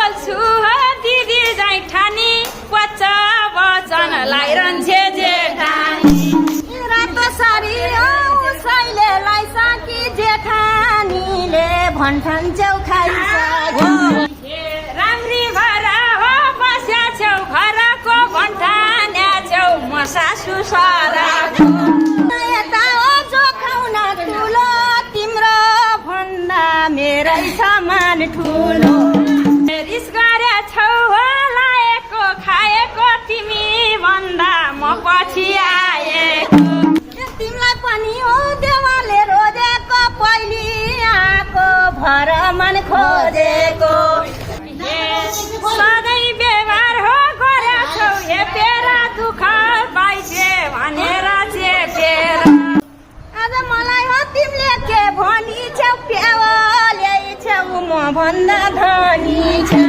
बोल्छु दिदी जाइ ठानी पच्च वचनलाई रन्छे जेठानी रातो सारी उसैलेलाई साकी जेठानीले भन्छन् च्याउ खाइन्छ राम्री घर हो बस्या छेउ घरको भन्ठान्या छेउ म सासु सराको यता हो जो खाउन ठुलो तिम्रो भन्दा मेरै समान ठुलो रिस गरे छौ लाएको खाएको तिमी भन्दा म पछि आएको तिमीलाई पनि हो देवाले रोजेको पहिली आएको भर मन खोजेको सधैँ व्यवहार हो गरे छौ हेपेर दुःख पाइसे भनेर चेपेर आज मलाई हो तिमीले के भनी छौ प्यावा ल्याइ छौ म भन्दा धनी छौ